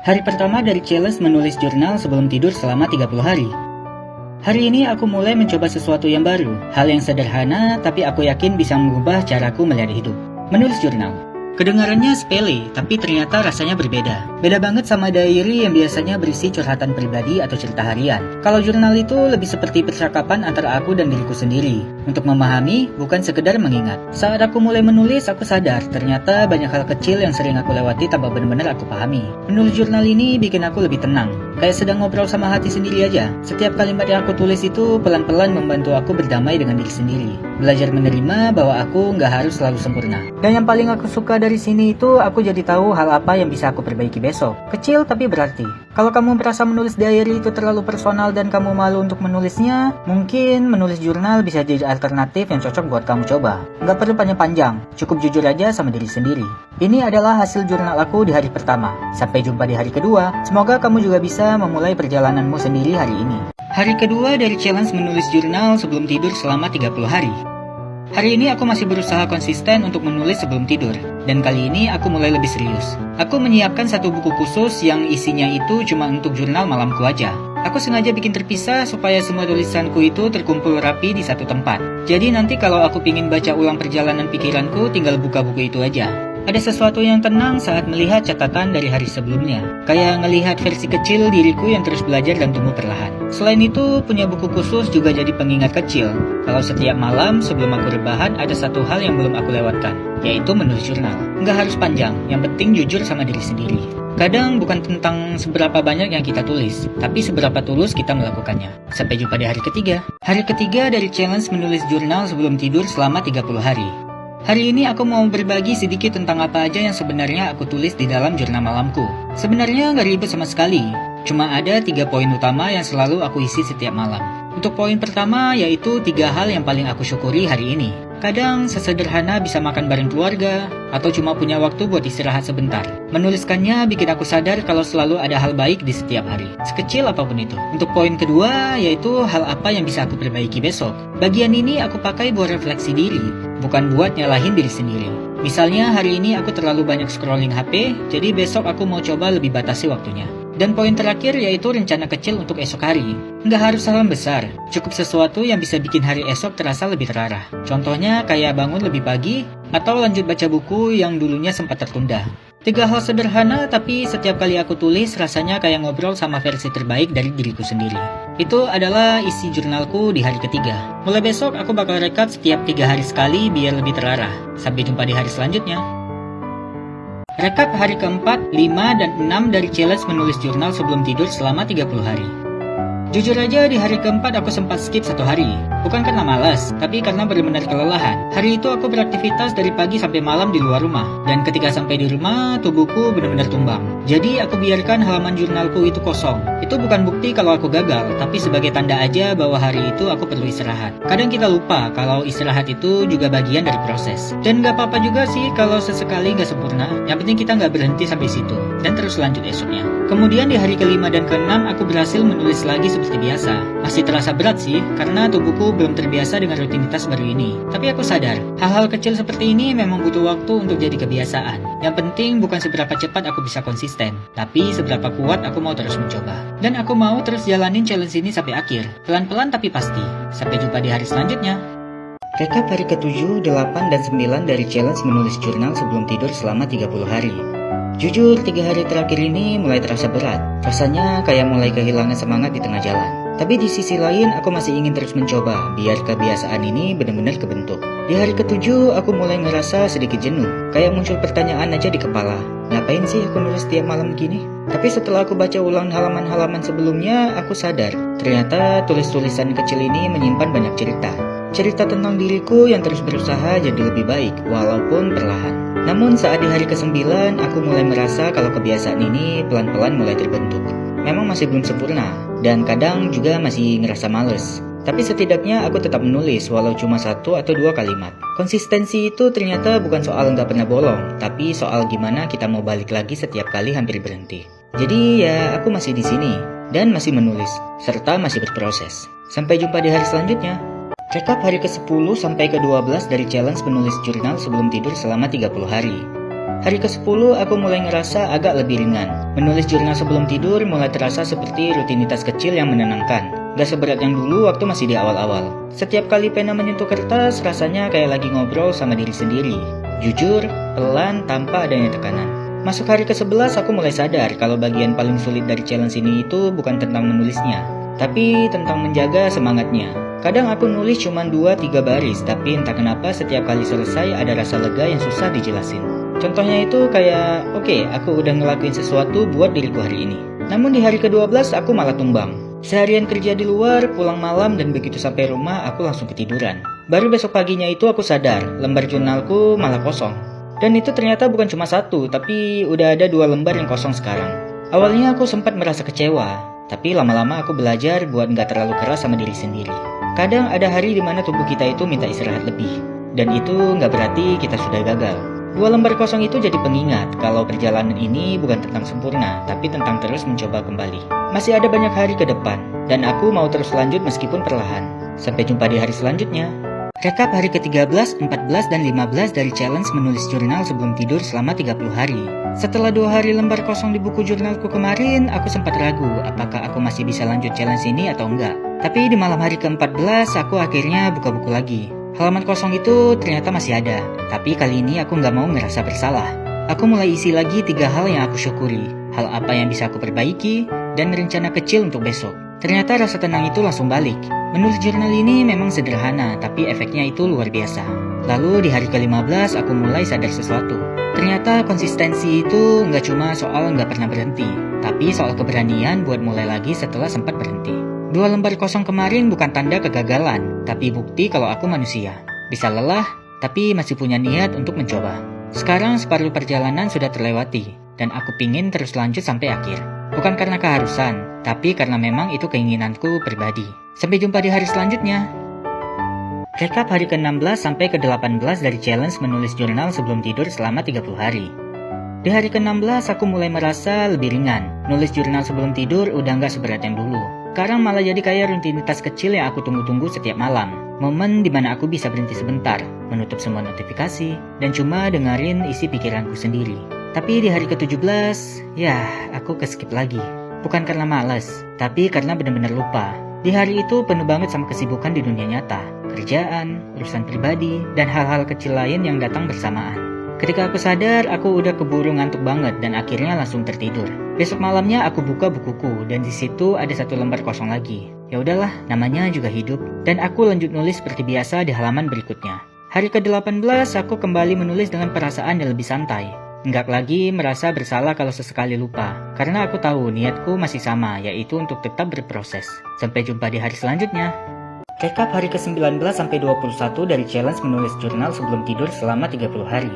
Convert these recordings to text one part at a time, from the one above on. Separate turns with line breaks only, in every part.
Hari pertama dari challenge menulis jurnal sebelum tidur selama 30 hari. Hari ini aku mulai mencoba sesuatu yang baru, hal yang sederhana tapi aku yakin bisa mengubah caraku melihat hidup. Menulis jurnal. Kedengarannya sepele, tapi ternyata rasanya berbeda. Beda banget sama diary yang biasanya berisi curhatan pribadi atau cerita harian. Kalau jurnal itu lebih seperti percakapan antara aku dan diriku sendiri. Untuk memahami, bukan sekedar mengingat. Saat aku mulai menulis, aku sadar ternyata banyak hal kecil yang sering aku lewati tanpa benar-benar aku pahami. Menulis jurnal ini bikin aku lebih tenang. Kayak sedang ngobrol sama hati sendiri aja. Setiap kalimat yang aku tulis itu pelan-pelan membantu aku berdamai dengan diri sendiri. Belajar menerima bahwa aku nggak harus selalu sempurna. Dan yang paling aku suka dari sini itu aku jadi tahu hal apa yang bisa aku perbaiki besok. Kecil tapi berarti. Kalau kamu merasa menulis diary itu terlalu personal dan kamu malu untuk menulisnya, mungkin menulis jurnal bisa jadi alternatif yang cocok buat kamu coba. Nggak perlu panjang-panjang, cukup jujur aja sama diri sendiri. Ini adalah hasil jurnal aku di hari pertama. Sampai jumpa di hari kedua. Semoga kamu juga bisa memulai perjalananmu sendiri hari ini. Hari kedua dari challenge menulis jurnal sebelum tidur selama 30 hari. Hari ini aku masih berusaha konsisten untuk menulis sebelum tidur, dan kali ini aku mulai lebih serius. Aku menyiapkan satu buku khusus yang isinya itu cuma untuk jurnal malamku aja. Aku sengaja bikin terpisah supaya semua tulisanku itu terkumpul rapi di satu tempat. Jadi nanti kalau aku pingin baca ulang perjalanan pikiranku, tinggal buka buku itu aja. Ada sesuatu yang tenang saat melihat catatan dari hari sebelumnya. Kayak ngelihat versi kecil diriku yang terus belajar dan tumbuh perlahan. Selain itu, punya buku khusus juga jadi pengingat kecil. Kalau setiap malam sebelum aku rebahan ada satu hal yang belum aku lewatkan, yaitu menulis jurnal. Nggak harus panjang, yang penting jujur sama diri sendiri. Kadang bukan tentang seberapa banyak yang kita tulis, tapi seberapa tulus kita melakukannya. Sampai jumpa di hari ketiga. Hari ketiga dari challenge menulis jurnal sebelum tidur selama 30 hari. Hari ini aku mau berbagi sedikit tentang apa aja yang sebenarnya aku tulis di dalam jurnal malamku. Sebenarnya nggak ribet sama sekali, cuma ada 3 poin utama yang selalu aku isi setiap malam. Untuk poin pertama yaitu 3 hal yang paling aku syukuri hari ini. Kadang sesederhana bisa makan bareng keluarga, atau cuma punya waktu buat istirahat sebentar. Menuliskannya bikin aku sadar kalau selalu ada hal baik di setiap hari, sekecil apapun itu. Untuk poin kedua yaitu hal apa yang bisa aku perbaiki besok. Bagian ini aku pakai buat refleksi diri, bukan buat nyalahin diri sendiri. Misalnya hari ini aku terlalu banyak scrolling HP, jadi besok aku mau coba lebih batasi waktunya. Dan poin terakhir yaitu rencana kecil untuk esok hari. Nggak harus hal besar, cukup sesuatu yang bisa bikin hari esok terasa lebih terarah. Contohnya kayak bangun lebih pagi, atau lanjut baca buku yang dulunya sempat tertunda. 3 hal sederhana tapi setiap kali aku tulis rasanya kayak ngobrol sama versi terbaik dari diriku sendiri. Itu adalah isi jurnalku di hari ketiga. Mulai besok aku bakal rekap setiap 3 hari sekali biar lebih terarah. Sampai jumpa di hari selanjutnya. Rekap hari keempat, 5, dan 6 dari challenge menulis jurnal sebelum tidur selama 30 hari. Jujur aja di hari keempat aku sempat skip 1 hari. Bukan karena malas, tapi karena benar-benar kelelahan. Hari itu aku beraktivitas dari pagi sampai malam di luar rumah. Dan ketika sampai di rumah, tubuhku benar-benar tumbang. Jadi aku biarkan halaman jurnalku itu kosong. Itu bukan bukti kalau aku gagal, tapi sebagai tanda aja bahwa hari itu aku perlu istirahat. Kadang kita lupa kalau istirahat itu juga bagian dari proses. Dan gak apa-apa juga sih kalau sesekali gak sempurna. Yang penting kita gak berhenti sampai situ, dan terus lanjut esoknya. Kemudian di hari kelima dan keenam aku berhasil menulis lagi seperti biasa. Masih terasa berat sih, karena tubuhku belum terbiasa dengan rutinitas baru ini. Tapi aku sadar, hal-hal kecil seperti ini memang butuh waktu untuk jadi kebiasaan. Yang penting bukan seberapa cepat aku bisa konsisten, tapi seberapa kuat aku mau terus mencoba. Dan aku mau terus jalanin challenge ini sampai akhir. Pelan-pelan tapi pasti. Sampai jumpa di hari selanjutnya. Rekap hari ke-7, 8, dan 9 dari challenge menulis jurnal sebelum tidur selama 30 hari. Jujur, 3 hari terakhir ini mulai terasa berat. Rasanya kayak mulai kehilangan semangat di tengah jalan. Tapi di sisi lain, aku masih ingin terus mencoba, biar kebiasaan ini benar-benar kebentuk. Di hari ke-7, aku mulai ngerasa sedikit jenuh. Kayak muncul pertanyaan aja di kepala. Ngapain sih aku nulis tiap malam gini? Tapi setelah aku baca ulang halaman-halaman sebelumnya, aku sadar. Ternyata tulis-tulisan kecil ini menyimpan banyak cerita. Cerita tentang diriku yang terus berusaha jadi lebih baik, walaupun perlahan. Namun saat di hari ke-9, aku mulai merasa kalau kebiasaan ini pelan-pelan mulai terbentuk. Memang masih belum sempurna, dan kadang juga masih ngerasa males. Tapi setidaknya aku tetap menulis walau cuma 1 atau 2 kalimat. Konsistensi itu ternyata bukan soal nggak pernah bolong, tapi soal gimana kita mau balik lagi setiap kali hampir berhenti. Jadi ya aku masih di sini, dan masih menulis, serta masih berproses. Sampai jumpa di hari selanjutnya. Rekap hari ke-10 sampai ke-12 dari challenge menulis jurnal sebelum tidur selama 30 hari. Hari ke-10 aku mulai ngerasa agak lebih ringan. Menulis jurnal sebelum tidur mulai terasa seperti rutinitas kecil yang menenangkan. Gak seberat yang dulu waktu masih di awal-awal. Setiap kali pena menyentuh kertas, rasanya kayak lagi ngobrol sama diri sendiri. Jujur, pelan, tanpa adanya tekanan. Masuk hari ke-11 aku mulai sadar kalau bagian paling sulit dari challenge ini itu bukan tentang menulisnya, tapi tentang menjaga semangatnya. Kadang aku nulis cuma 2-3 baris, tapi entah kenapa setiap kali selesai ada rasa lega yang susah dijelasin. Contohnya itu kayak, oke, aku udah ngelakuin sesuatu buat diriku hari ini. Namun di hari ke-12 aku malah tumbang. Seharian kerja di luar, pulang malam, dan begitu sampai rumah aku langsung ketiduran. Baru besok paginya itu aku sadar, lembar jurnalku malah kosong. Dan itu ternyata bukan cuma satu, tapi udah ada 2 lembar yang kosong sekarang. Awalnya aku sempat merasa kecewa, tapi lama-lama aku belajar buat nggak terlalu keras sama diri sendiri. Kadang ada hari dimana tubuh kita itu minta istirahat lebih, dan itu nggak berarti kita sudah gagal. 2 lembar kosong itu jadi pengingat kalau perjalanan ini bukan tentang sempurna, tapi tentang terus mencoba kembali. Masih ada banyak hari ke depan, dan aku mau terus lanjut meskipun perlahan. Sampai jumpa di hari selanjutnya. Rekap hari ke-13, 14, dan 15 dari challenge menulis jurnal sebelum tidur selama 30 hari. Setelah 2 hari lembar kosong di buku jurnalku kemarin, aku sempat ragu apakah aku masih bisa lanjut challenge ini atau enggak. Tapi di malam hari ke-14, aku akhirnya buka buku lagi. Halaman kosong itu ternyata masih ada, tapi kali ini aku nggak mau ngerasa bersalah. Aku mulai isi lagi 3 hal yang aku syukuri, hal apa yang bisa aku perbaiki, dan rencana kecil untuk besok. Ternyata rasa tenang itu langsung balik. Menulis jurnal ini memang sederhana, tapi efeknya itu luar biasa. Lalu di hari ke-15 aku mulai sadar sesuatu. Ternyata konsistensi itu nggak cuma soal nggak pernah berhenti, tapi soal keberanian buat mulai lagi setelah sempat berhenti. 2 lembar kosong kemarin bukan tanda kegagalan, tapi bukti kalau aku manusia. Bisa lelah, tapi masih punya niat untuk mencoba. Sekarang separuh perjalanan sudah terlewati, dan aku pingin terus lanjut sampai akhir. Bukan karena keharusan, tapi karena memang itu keinginanku pribadi. Sampai jumpa di hari selanjutnya. Rekap hari ke-16 sampai ke-18 dari challenge menulis jurnal sebelum tidur selama 30 hari. Di hari ke-16 aku mulai merasa lebih ringan. Nulis jurnal sebelum tidur udah nggak seberat yang dulu. Sekarang malah jadi kayak rutinitas kecil yang aku tunggu-tunggu setiap malam. Momen dimana aku bisa berhenti sebentar, menutup semua notifikasi, dan cuma dengerin isi pikiranku sendiri. Tapi di hari ke-17, ya aku keskip lagi. Bukan karena malas, tapi karena benar-benar lupa. Di hari itu penuh banget sama kesibukan di dunia nyata, kerjaan, urusan pribadi, dan hal-hal kecil lain yang datang bersamaan. Ketika aku sadar, aku udah keburu ngantuk banget dan akhirnya langsung tertidur. Besok malamnya aku buka bukuku dan di situ ada 1 lembar kosong lagi. Ya udahlah, namanya juga hidup. Dan aku lanjut nulis seperti biasa di halaman berikutnya. Hari ke-18 aku kembali menulis dengan perasaan yang lebih santai. Enggak lagi merasa bersalah kalau sesekali lupa. Karena aku tahu niatku masih sama, yaitu untuk tetap berproses. Sampai jumpa di hari selanjutnya. Rekap hari ke-19 sampai 21 dari challenge menulis jurnal sebelum tidur selama 30 hari.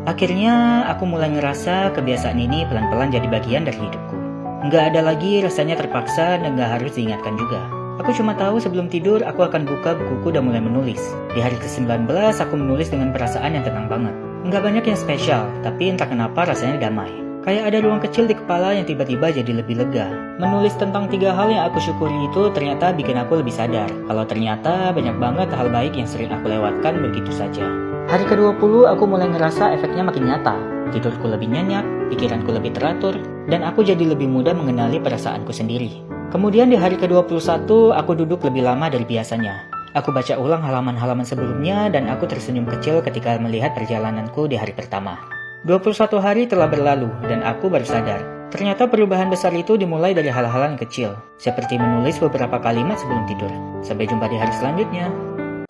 Akhirnya aku mulai ngerasa kebiasaan ini pelan-pelan jadi bagian dari hidupku. Nggak ada lagi rasanya terpaksa dan nggak harus diingatkan juga. Aku cuma tahu sebelum tidur aku akan buka bukuku dan mulai menulis. Di hari ke-19 aku menulis dengan perasaan yang tenang banget. Nggak banyak yang spesial, tapi entah kenapa rasanya damai. Kayak ada ruang kecil di kepala yang tiba-tiba jadi lebih lega. Menulis tentang 3 hal yang aku syukuri itu ternyata bikin aku lebih sadar kalau ternyata banyak banget hal baik yang sering aku lewatkan begitu saja. Hari ke-20 aku mulai ngerasa efeknya makin nyata. Tidurku lebih nyenyak, pikiranku lebih teratur, dan aku jadi lebih mudah mengenali perasaanku sendiri. Kemudian di hari ke-21 aku duduk lebih lama dari biasanya. Aku baca ulang halaman-halaman sebelumnya dan aku tersenyum kecil ketika melihat perjalananku di hari pertama. 21 hari telah berlalu dan aku baru sadar. Ternyata perubahan besar itu dimulai dari hal-hal yang kecil, seperti menulis beberapa kalimat sebelum tidur. Sampai jumpa di hari selanjutnya.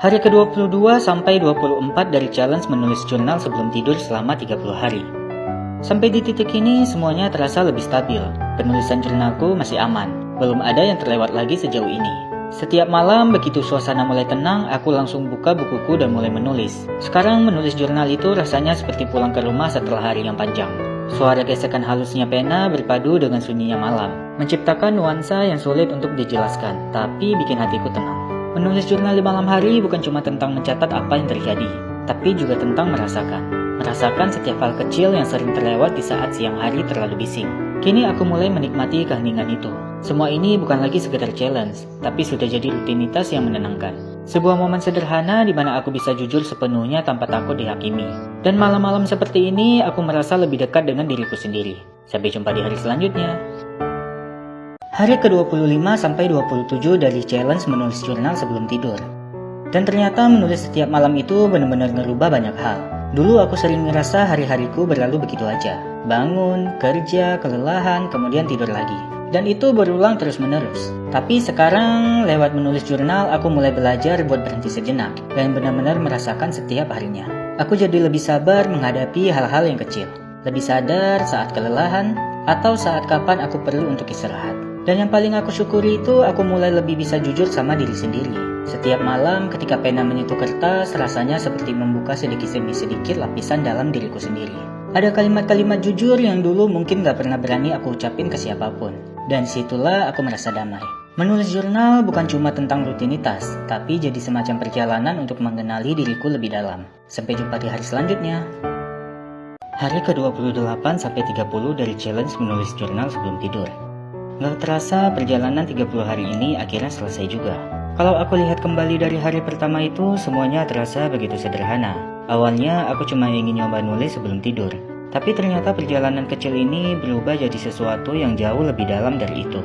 Hari ke-22 sampai 24 dari challenge menulis jurnal sebelum tidur selama 30 hari. Sampai di titik ini semuanya terasa lebih stabil. Penulisan jurnalku masih aman. Belum ada yang terlewat lagi sejauh ini. Setiap malam begitu suasana mulai tenang, aku langsung buka bukuku dan mulai menulis. Sekarang menulis jurnal itu rasanya seperti pulang ke rumah setelah hari yang panjang. Suara gesekan halusnya pena berpadu dengan sunyinya malam, menciptakan nuansa yang sulit untuk dijelaskan, tapi bikin hatiku tenang. Menulis jurnal di malam hari bukan cuma tentang mencatat apa yang terjadi, tapi juga tentang merasakan. Merasakan setiap hal kecil yang sering terlewat di saat siang hari terlalu bising. Kini aku mulai menikmati keheningan itu. Semua ini bukan lagi sekedar challenge, tapi sudah jadi rutinitas yang menenangkan. Sebuah momen sederhana di mana aku bisa jujur sepenuhnya tanpa takut dihakimi. Dan malam-malam seperti ini aku merasa lebih dekat dengan diriku sendiri. Sampai jumpa di hari selanjutnya. Hari ke-25 sampai 27 dari challenge menulis jurnal sebelum tidur. Dan ternyata menulis setiap malam itu benar-benar ngerubah banyak hal. Dulu aku sering ngerasa hari-hariku berlalu begitu aja. Bangun, kerja, kelelahan, kemudian tidur lagi. Dan itu berulang terus-menerus. Tapi sekarang lewat menulis jurnal aku mulai belajar buat berhenti sejenak dan benar-benar merasakan setiap harinya. Aku jadi lebih sabar menghadapi hal-hal yang kecil. Lebih sadar saat kelelahan atau saat kapan aku perlu untuk istirahat. Dan yang paling aku syukuri itu aku mulai lebih bisa jujur sama diri sendiri. Setiap malam ketika pena menyentuh kertas, rasanya seperti membuka sedikit demi sedikit lapisan dalam diriku sendiri. Ada kalimat-kalimat jujur yang dulu mungkin gak pernah berani aku ucapin ke siapapun. Dan situlah aku merasa damai. Menulis jurnal bukan cuma tentang rutinitas, tapi jadi semacam perjalanan untuk mengenali diriku lebih dalam. Sampai jumpa di hari selanjutnya. Hari ke-28 sampai 30 dari challenge menulis jurnal sebelum tidur. Gak terasa perjalanan 30 hari ini akhirnya selesai juga. Kalau aku lihat kembali dari hari pertama itu, semuanya terasa begitu sederhana. Awalnya aku cuma ingin nyoba nulis sebelum tidur. Tapi ternyata perjalanan kecil ini berubah jadi sesuatu yang jauh lebih dalam dari itu.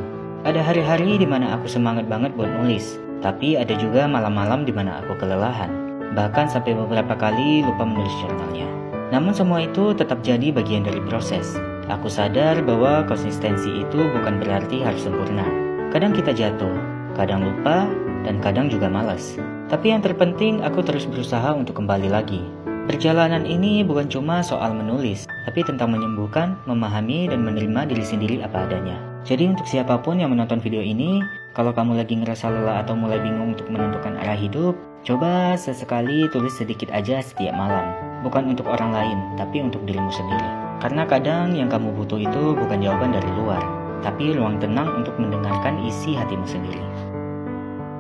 Ada hari-hari di mana aku semangat banget buat nulis, tapi ada juga malam-malam di mana aku kelelahan. Bahkan sampai beberapa kali lupa menulis jurnalnya. Namun semua itu tetap jadi bagian dari proses. Aku sadar bahwa konsistensi itu bukan berarti harus sempurna. Kadang kita jatuh, kadang lupa, dan kadang juga malas. Tapi yang terpenting aku terus berusaha untuk kembali lagi. Perjalanan ini bukan cuma soal menulis, tapi tentang menyembuhkan, memahami, dan menerima diri sendiri apa adanya. Jadi untuk siapapun yang menonton video ini, kalau kamu lagi ngerasa lelah atau mulai bingung untuk menentukan arah hidup, coba sesekali tulis sedikit aja setiap malam. Bukan untuk orang lain, tapi untuk dirimu sendiri. Karena kadang yang kamu butuh itu bukan jawaban dari luar, tapi ruang tenang untuk mendengarkan isi hatimu sendiri.